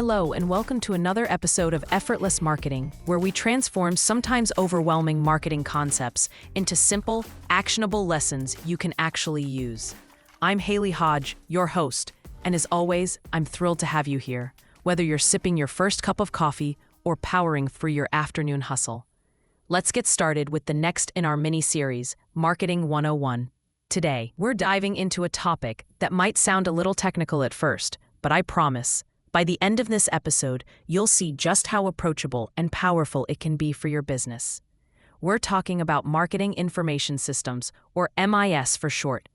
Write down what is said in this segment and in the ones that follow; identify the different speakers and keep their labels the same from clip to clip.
Speaker 1: Hello, and welcome to another episode of Effortless Marketing, where we transform sometimes overwhelming marketing concepts into simple, actionable lessons you can actually use. I'm Hailey Hodge, your host, and as always, I'm thrilled to have you here, whether you're sipping your first cup of coffee or powering through your afternoon hustle. Let's get started with the next in our mini-series, Marketing 101. Today, we're diving into a topic that might sound a little technical at first, but I promise, by the end of this episode, you'll see just how approachable and powerful it can be for your business. We're talking about marketing information systems, or MIS for short.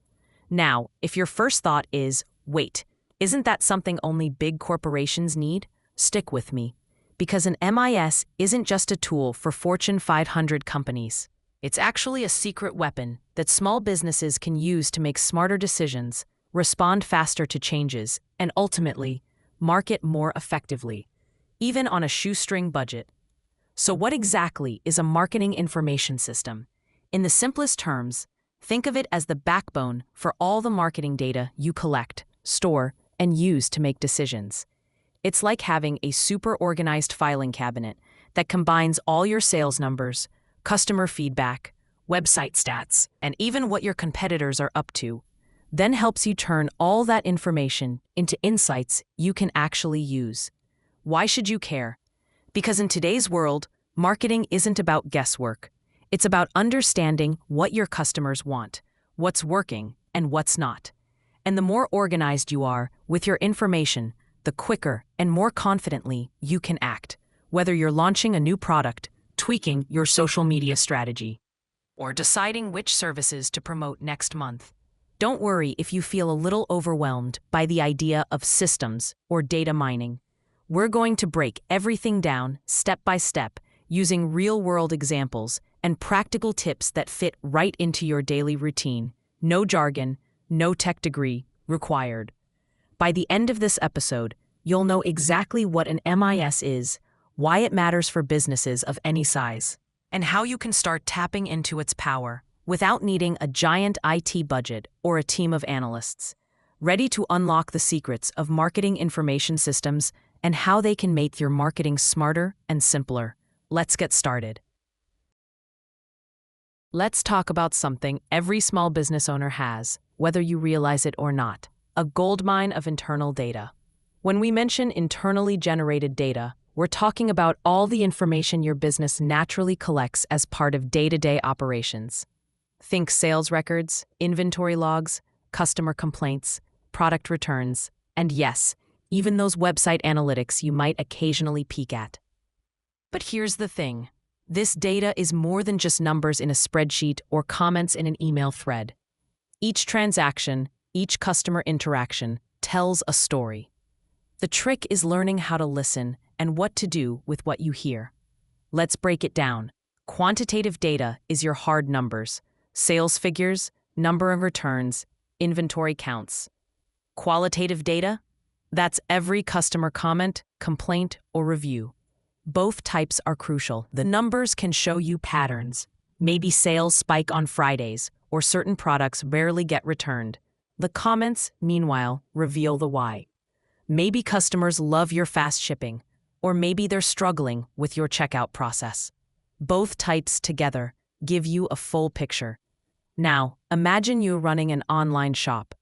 Speaker 1: Now, if your first thought is, wait, isn't that something only big corporations need? Stick with me, because an MIS isn't just a tool for Fortune 500 companies. It's actually a secret weapon that small businesses can use to make smarter decisions, respond faster to changes, and ultimately, market more effectively, even on a shoestring budget. So what exactly is a marketing information system? In the simplest terms, think of it as the backbone for all the marketing data you collect, store, and use to make decisions. It's like having a super organized filing cabinet that combines all your sales numbers, customer feedback, website stats, and even what your competitors are up to, then helps you turn all that information into insights you can actually use. Why should you care? Because in today's world, marketing isn't about guesswork. It's about understanding what your customers want, what's working, and what's not. And the more organized you are with your information, the quicker and more confidently you can act, whether you're launching a new product, tweaking your social media strategy, or deciding which services to promote next month. Don't worry if you feel a little overwhelmed by the idea of systems or data mining. We're going to break everything down step by step using real-world examples and practical tips that fit right into your daily routine. No jargon, no tech degree required. By the end of this episode, you'll know exactly what an MIS is, why it matters for businesses of any size, and how you can start tapping into its power without needing a giant IT budget or a team of analysts. Ready to unlock the secrets of marketing information systems and how they can make your marketing smarter and simpler. Let's get started. Let's talk about something every small business owner has, whether you realize it or not: a goldmine of internal data. When we mention internally generated data, we're talking about all the information your business naturally collects as part of day-to-day operations. Think sales records, inventory logs, customer complaints, product returns, and yes, even those website analytics you might occasionally peek at. But here's the thing. This data is more than just numbers in a spreadsheet or comments in an email thread. Each transaction, each customer interaction tells a story. The trick is learning how to listen and what to do with what you hear. Let's break it down. Quantitative data is your hard numbers: sales figures, number of returns, inventory counts. Qualitative data? That's every customer comment, complaint, or review. Both types are crucial. The numbers can show you patterns. Maybe sales spike on Fridays, or certain products rarely get returned. The comments, meanwhile, reveal the why. Maybe customers love your fast shipping, or maybe they're struggling with your checkout process. Both types together give you a full picture. Now, imagine you running an online shop.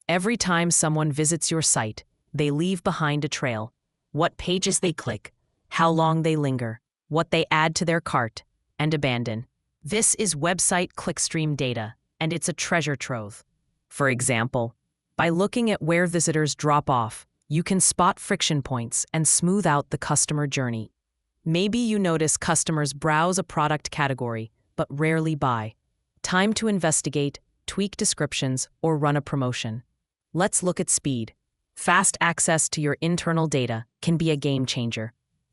Speaker 1: Every time someone visits your site, they leave behind a trail: what pages they click, how long they linger, what they add to their cart and abandon. This is website clickstream data, and it's a treasure trove. For example, by looking at where visitors drop off, you can spot friction points and smooth out the customer journey. Maybe you notice customers browse a product category, but rarely buy. Time to investigate, tweak descriptions, or run a promotion. Let's look at speed. Fast access to your internal data can be a game changer.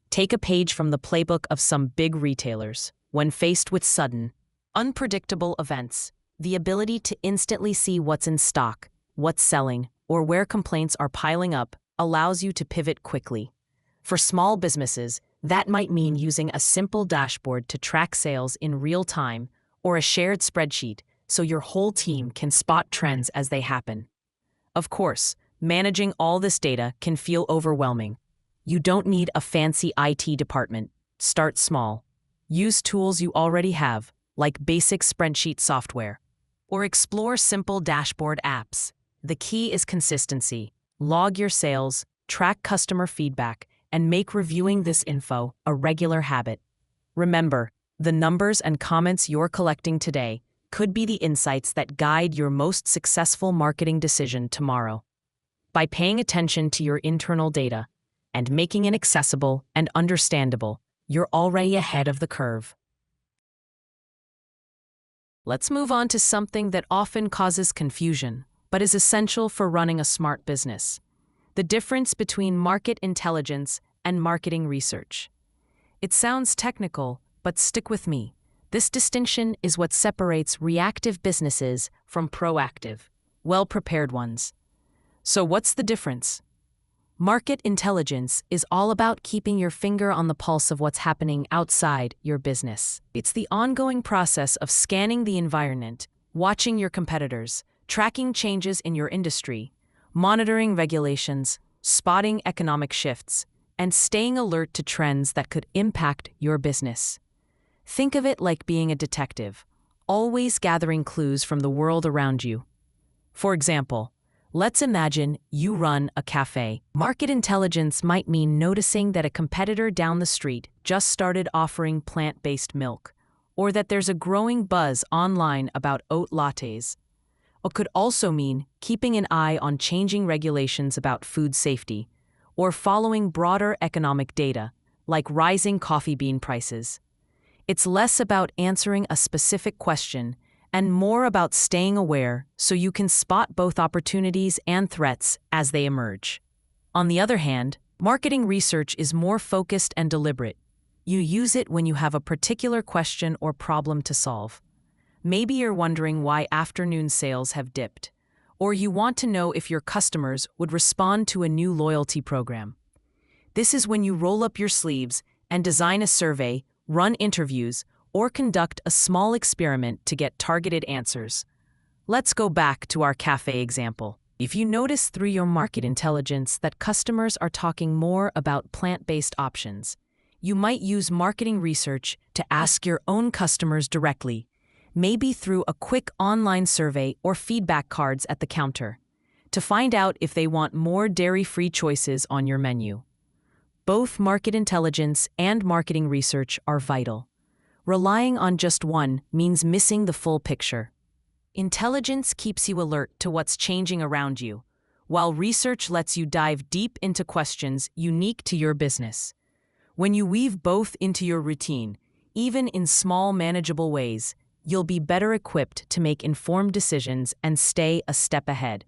Speaker 1: Take a page from the playbook of some big retailers. When faced with sudden, unpredictable events, the ability to instantly see what's in stock, what's selling, or where complaints are piling up allows you to pivot quickly. For small businesses, that might mean using a simple dashboard to track sales in real time, or a shared spreadsheet so your whole team can spot trends as they happen. Of course, managing all this data can feel overwhelming. You don't need a fancy IT department. Start small. Use tools you already have, like basic spreadsheet software, or explore simple dashboard apps. The key is consistency. Log your sales, track customer feedback, and make reviewing this info a regular habit. Remember, the numbers and comments you're collecting today could be the insights that guide your most successful marketing decision tomorrow. By paying attention to your internal data and making it accessible and understandable, you're already ahead of the curve. Let's move on to something that often causes confusion, but is essential for running a smart business: the difference between market intelligence and marketing research. It sounds technical, but stick with me. This distinction is what separates reactive businesses from proactive, well-prepared ones. So what's the difference? Market intelligence is all about keeping your finger on the pulse of what's happening outside your business. It's the ongoing process of scanning the environment, watching your competitors, tracking changes in your industry, monitoring regulations, spotting economic shifts, and staying alert to trends that could impact your business. Think of it like being a detective, always gathering clues from the world around you. For example, let's imagine you run a cafe. Market intelligence might mean noticing that a competitor down the street just started offering plant-based milk, or that there's a growing buzz online about oat lattes. It could also mean keeping an eye on changing regulations about food safety, or following broader economic data, like rising coffee bean prices. It's less about answering a specific question and more about staying aware so you can spot both opportunities and threats as they emerge. On the other hand, marketing research is more focused and deliberate. You use it when you have a particular question or problem to solve. Maybe you're wondering why afternoon sales have dipped, or you want to know if your customers would respond to a new loyalty program. This is when you roll up your sleeves and design a survey, run interviews, or conduct a small experiment to get targeted answers. Let's go back to our cafe example. If you notice through your market intelligence that customers are talking more about plant-based options, you might use marketing research to ask your own customers directly, maybe through a quick online survey or feedback cards at the counter, to find out if they want more dairy-free choices on your menu. Both market intelligence and marketing research are vital. Relying on just one means missing the full picture. Intelligence keeps you alert to what's changing around you, while research lets you dive deep into questions unique to your business. When you weave both into your routine, even in small, manageable ways, you'll be better equipped to make informed decisions and stay a step ahead.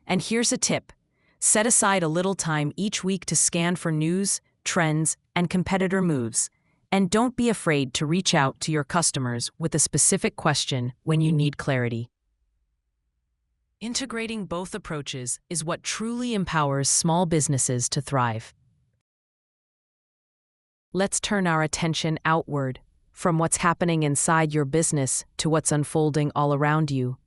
Speaker 1: And here's a tip: set aside a little time each week to scan for news, trends, and competitor moves. And don't be afraid to reach out to your customers with a specific question when you need clarity. Integrating both approaches is what truly empowers small businesses to thrive. Let's turn our attention outward, from what's happening inside your business to what's unfolding all around you.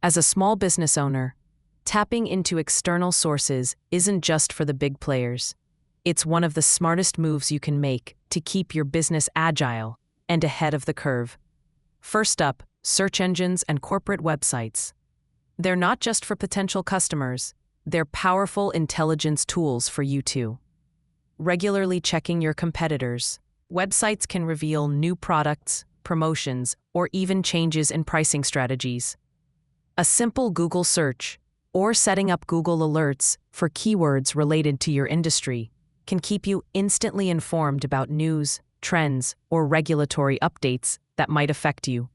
Speaker 1: As a small business owner, tapping into external sources isn't just for the big players. It's one of the smartest moves you can make to keep your business agile and ahead of the curve. First up, search engines and corporate websites. They're not just for potential customers, they're powerful intelligence tools for you too. Regularly checking your competitors, websites can reveal new products, promotions, or even changes in pricing strategies. A simple Google search, or setting up Google Alerts for keywords related to your industry, can keep you instantly informed about news, trends, or regulatory updates that might affect you.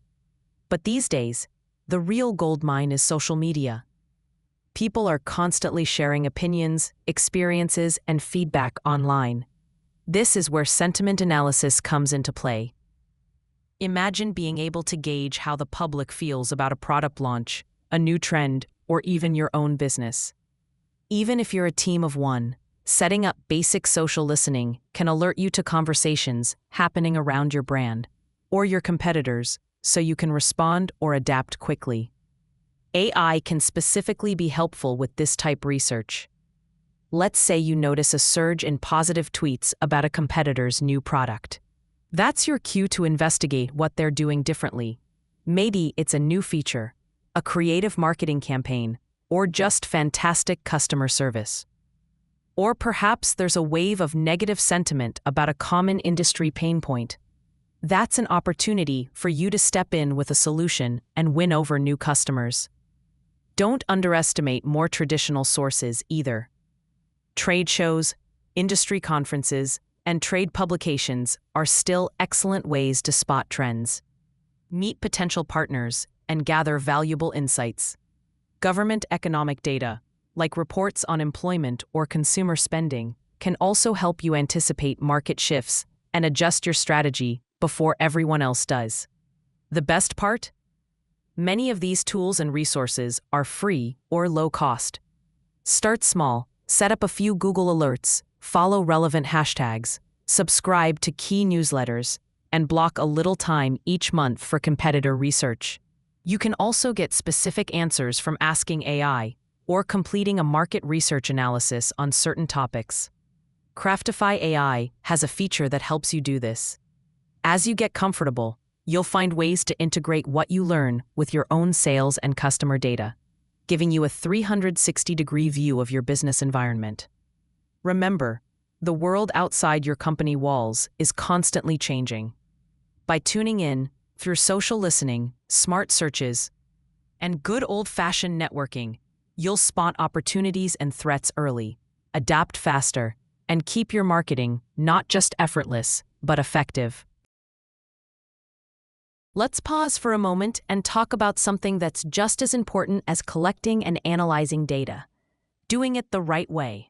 Speaker 1: But these days, the real goldmine is social media. People are constantly sharing opinions, experiences, and feedback online. This is where sentiment analysis comes into play. Imagine being able to gauge how the public feels about a product launch, a new trend, or even your own business. Even if you're a team of one, setting up basic social listening can alert you to conversations happening around your brand or your competitors so you can respond or adapt quickly. AI can specifically be helpful with this type research. Let's say you notice a surge in positive tweets about a competitor's new product. That's your cue to investigate what they're doing differently. Maybe it's a new feature, a creative marketing campaign, or just fantastic customer service. Or perhaps there's a wave of negative sentiment about a common industry pain point. That's an opportunity for you to step in with a solution and win over new customers. Don't underestimate more traditional sources either. Trade shows, industry conferences, and trade publications are still excellent ways to spot trends. Meet potential partners and gather valuable insights. Government economic data, like reports on employment or consumer spending, can also help you anticipate market shifts and adjust your strategy before everyone else does. The best part? Many of these tools and resources are free or low cost. Start small, set up a few Google alerts, follow relevant hashtags, subscribe to key newsletters, and block a little time each month for competitor research. You can also get specific answers from asking AI or completing a market research analysis on certain topics. Craftify AI has a feature that helps you do this. As you get comfortable, you'll find ways to integrate what you learn with your own sales and customer data, giving you a 360-degree view of your business environment. Remember, the world outside your company walls is constantly changing. By tuning in through social listening, smart searches, and good old-fashioned networking, you'll spot opportunities and threats early, adapt faster, and keep your marketing not just effortless, but effective. Let's pause for a moment and talk about something that's just as important as collecting and analyzing data: doing it the right way.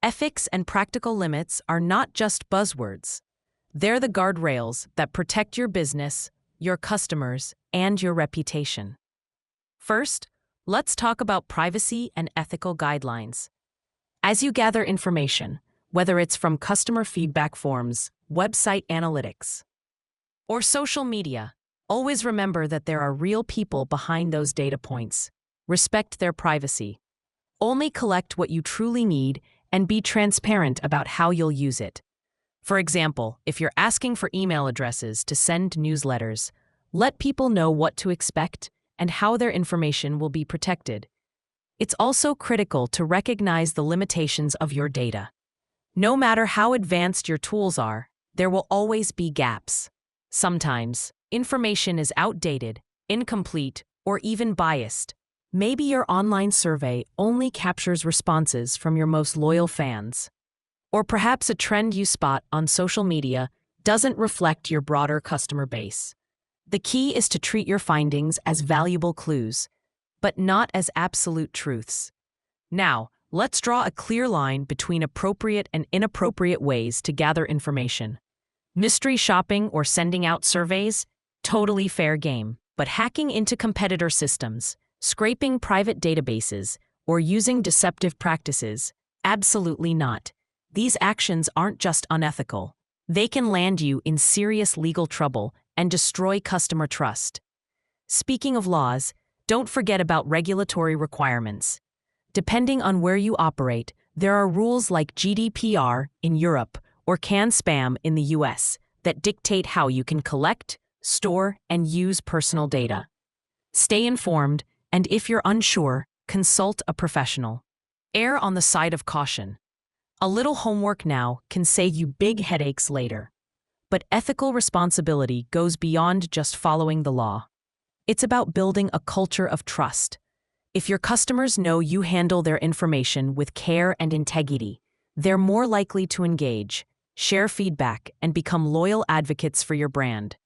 Speaker 1: Ethics and practical limits are not just buzzwords. They're the guardrails that protect your business, your customers, and your reputation. First, let's talk about privacy and ethical guidelines. As you gather information, whether it's from customer feedback forms, website analytics, or social media, always remember that there are real people behind those data points. Respect their privacy. Only collect what you truly need and be transparent about how you'll use it. For example, if you're asking for email addresses to send newsletters, let people know what to expect and how their information will be protected. It's also critical to recognize the limitations of your data. No matter how advanced your tools are, there will always be gaps. Sometimes, information is outdated, incomplete, or even biased. Maybe your online survey only captures responses from your most loyal fans. Or perhaps a trend you spot on social media doesn't reflect your broader customer base. The key is to treat your findings as valuable clues, but not as absolute truths. Now, let's draw a clear line between appropriate and inappropriate ways to gather information. Mystery shopping or sending out surveys? Totally fair game. But hacking into competitor systems, scraping private databases, or using deceptive practices? Absolutely not. These actions aren't just unethical. They can land you in serious legal trouble and destroy customer trust. Speaking of laws, don't forget about regulatory requirements. Depending on where you operate, there are rules like GDPR in Europe or CAN-SPAM in the US that dictate how you can collect, store, and use personal data. Stay informed, and if you're unsure, consult a professional. Err on the side of caution. A little homework now can save you big headaches later. But ethical responsibility goes beyond just following the law. It's about building a culture of trust. If your customers know you handle their information with care and integrity, they're more likely to engage, share feedback, and become loyal advocates for your brand.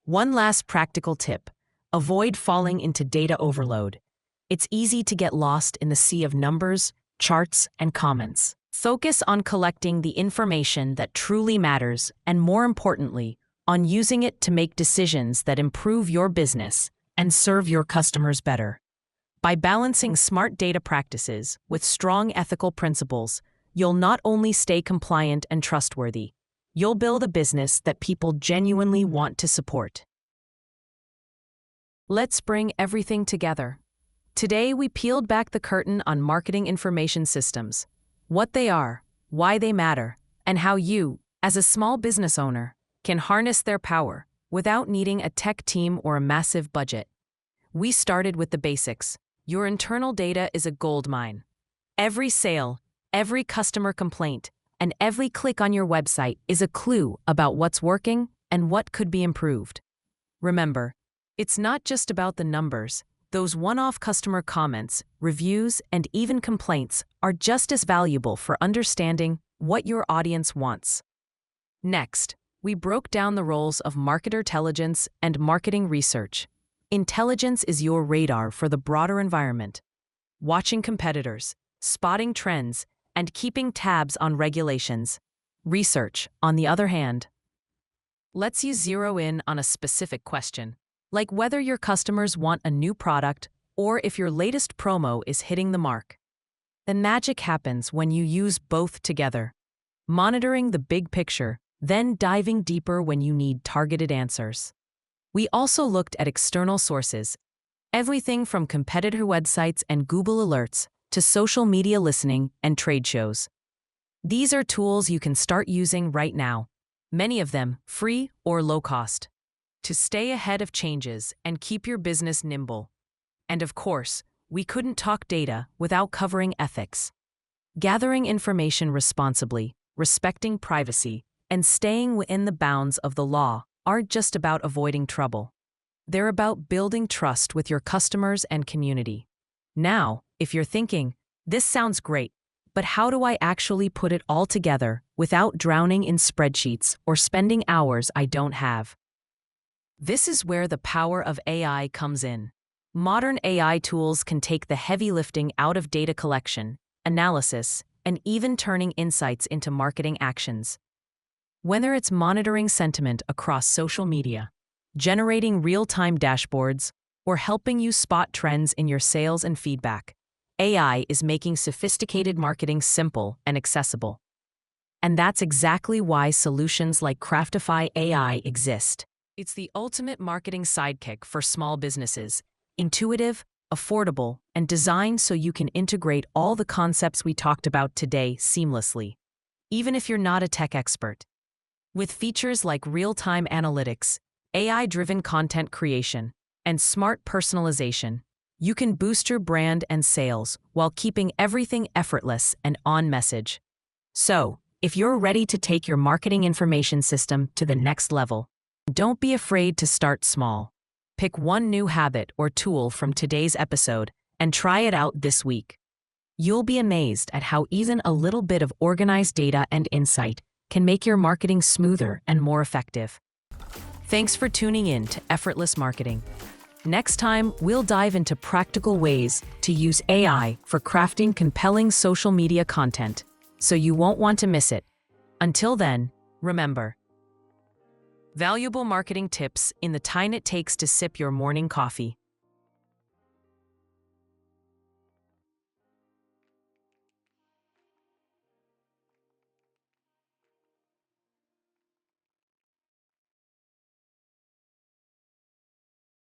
Speaker 1: One last practical tip: avoid falling into data overload. It's easy to get lost in the sea of numbers, charts, and comments. Focus on collecting the information that truly matters and, more importantly, on using it to make decisions that improve your business and serve your customers better. By balancing smart data practices with strong ethical principles, you'll not only stay compliant and trustworthy, you'll build a business that people genuinely want to support. Let's bring everything together. Today, we peeled back the curtain on marketing information systems. what they are, why they matter, and how you, as a small business owner, can harness their power without needing a tech team or a massive budget. We started with the basics. Your internal data is a goldmine. Every sale, every customer complaint, and every click on your website is a clue about what's working and what could be improved. Remember, it's not just about the numbers. Those one-off customer comments, reviews, and even complaints are just as valuable for understanding what your audience wants. Next, we broke down the roles of marketer intelligence and marketing research. Intelligence is your radar for the broader environment, watching competitors, spotting trends, and keeping tabs on regulations. Research, on the other hand, lets you zero in on a specific question, like whether your customers want a new product or if your latest promo is hitting the mark. The magic happens when you use both together, monitoring the big picture, then diving deeper when you need targeted answers. We also looked at external sources, everything from competitor websites and Google Alerts to social media listening and trade shows. These are tools you can start using right now, many of them free or low cost, to stay ahead of changes and keep your business nimble. And of course, we couldn't talk data without covering ethics. Gathering information responsibly, respecting privacy, and staying within the bounds of the law aren't just about avoiding trouble. They're about building trust with your customers and community. Now, if you're thinking, this sounds great, but how do I actually put it all together without drowning in spreadsheets or spending hours I don't have? This is where the power of AI comes in. Modern AI tools can take the heavy lifting out of data collection, analysis, and even turning insights into marketing actions. Whether it's monitoring sentiment across social media, generating real-time dashboards, or helping you spot trends in your sales and feedback, AI is making sophisticated marketing simple and accessible. And that's exactly why solutions like Craftify AI exist. It's the ultimate marketing sidekick for small businesses, intuitive, affordable, and designed so you can integrate all the concepts we talked about today seamlessly, even if you're not a tech expert. With features like real-time analytics, AI-driven content creation, and smart personalization, you can boost your brand and sales while keeping everything effortless and on message. So, if you're ready to take your marketing information system to the next level, don't be afraid to start small. Pick one new habit or tool from today's episode and try it out this week. You'll be amazed at how even a little bit of organized data and insight can make your marketing smoother and more effective. Thanks for tuning in to Effortless Marketing. Next time, we'll dive into practical ways to use AI for crafting compelling social media content, so you won't want to miss it. Until then, remember, valuable marketing tips in the time it takes to sip your morning coffee.